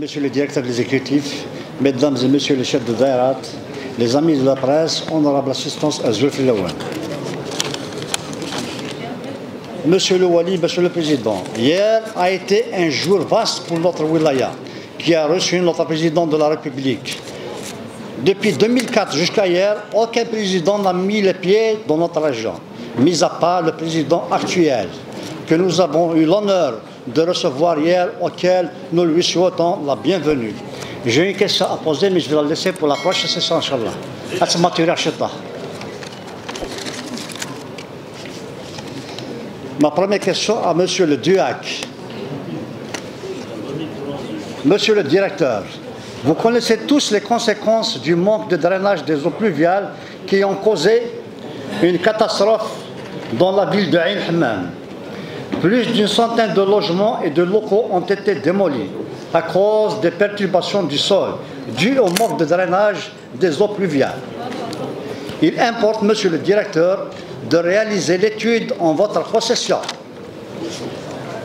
Monsieur le directeur exécutif, Mesdames et Messieurs les chefs de Dairat, les amis de la presse, honorable assistance à Zulfi Lawan. Monsieur le Wali, Monsieur le Président, hier a été un jour vaste pour notre wilaya, qui a reçu notre président de la République. Depuis 2004 jusqu'à hier, aucun président n'a mis les pieds dans notre région, mis à part le président actuel, que nous avons eu l'honneur de recevoir hier, auquel nous lui souhaitons la bienvenue. J'ai une question à poser, mais je vais la laisser pour la prochaine session, Inch'Allah. Ma première question à Monsieur le Duac. Monsieur le directeur, vous connaissez tous les conséquences du manque de drainage des eaux pluviales qui ont causé une catastrophe dans la ville de Ain Hammam. Plus d'une centaine de logements et de locaux ont été démolis à cause des perturbations du sol dues au manque de drainage des eaux pluviales. Il importe, Monsieur le directeur, de réaliser l'étude en votre possession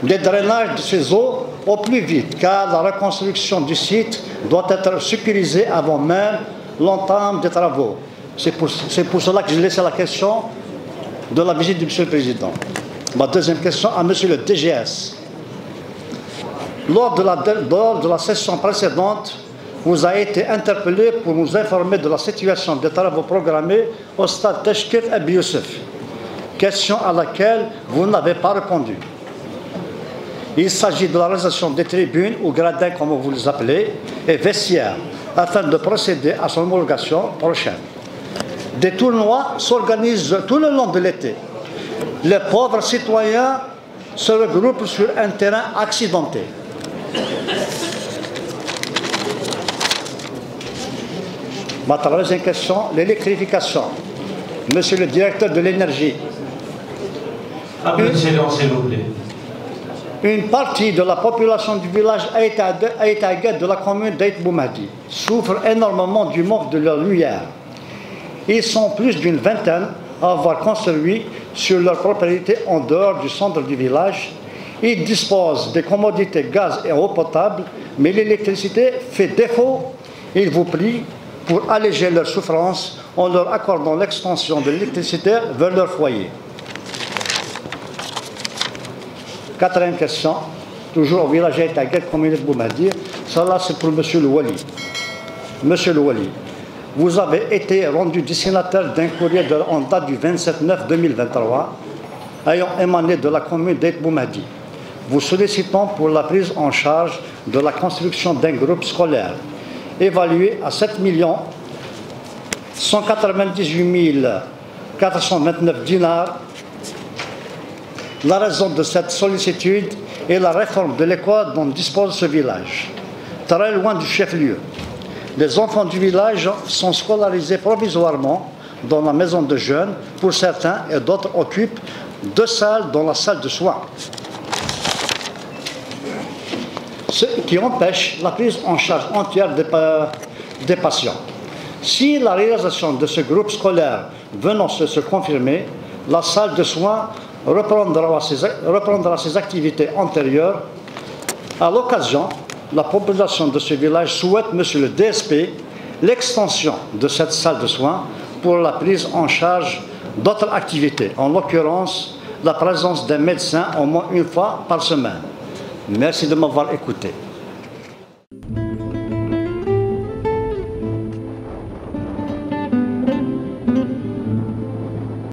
des drainages de ces eaux au plus vite, car la reconstruction du site doit être sécurisée avant même l'entame des travaux. C'est pour cela que j'ai laissé la question de la visite du Monsieur le Président. Ma deuxième question à Monsieur le DGS. Lors de la session précédente, vous avez été interpellé pour nous informer de la situation des travaux programmés au stade Teshkit Abi Youssef, question à laquelle vous n'avez pas répondu. Il s'agit de la réalisation des tribunes ou gradins, comme vous les appelez, et vestiaires, afin de procéder à son homologation prochaine. Des tournois s'organisent tout le long de l'été. Les pauvres citoyens se regroupent sur un terrain accidenté. Ma troisième question, l'électrification. Monsieur le directeur de l'énergie. Une partie de la population du village Aït de la commune d'Aït Boumadi souffre énormément du manque de leur lumière. Ils sont plus d'une vingtaine à avoir construit sur leur propriété en dehors du centre du village. Ils disposent des commodités gaz et eau potable, mais l'électricité fait défaut. Ils vous prient pour alléger leur souffrance en leur accordant l'extension de l'électricité vers leur foyer. Quatrième question, toujours au village Aït commune de Boumadi. Cela, c'est pour Monsieur le Wali. Monsieur le Wali, vous avez été rendu destinataire d'un courrier en date du 27/9/2023 ayant émané de la commune d'Aït Boumadi, vous sollicitant pour la prise en charge de la construction d'un groupe scolaire évalué à 7 198 429 dinars. La raison de cette sollicitude est la réforme de l'école dont dispose ce village, très loin du chef-lieu. Les enfants du village sont scolarisés provisoirement dans la maison de jeunes pour certains et d'autres occupent 2 salles dans la salle de soins, ce qui empêche la prise en charge entière des patients. Si la réalisation de ce groupe scolaire venant se confirmer, la salle de soins reprendra ses activités antérieures. À l'occasion, la population de ce village souhaite, Monsieur le DSP, l'extension de cette salle de soins pour la prise en charge d'autres activités, en l'occurrence la présence d'un médecin au moins une fois par semaine. Merci de m'avoir écouté.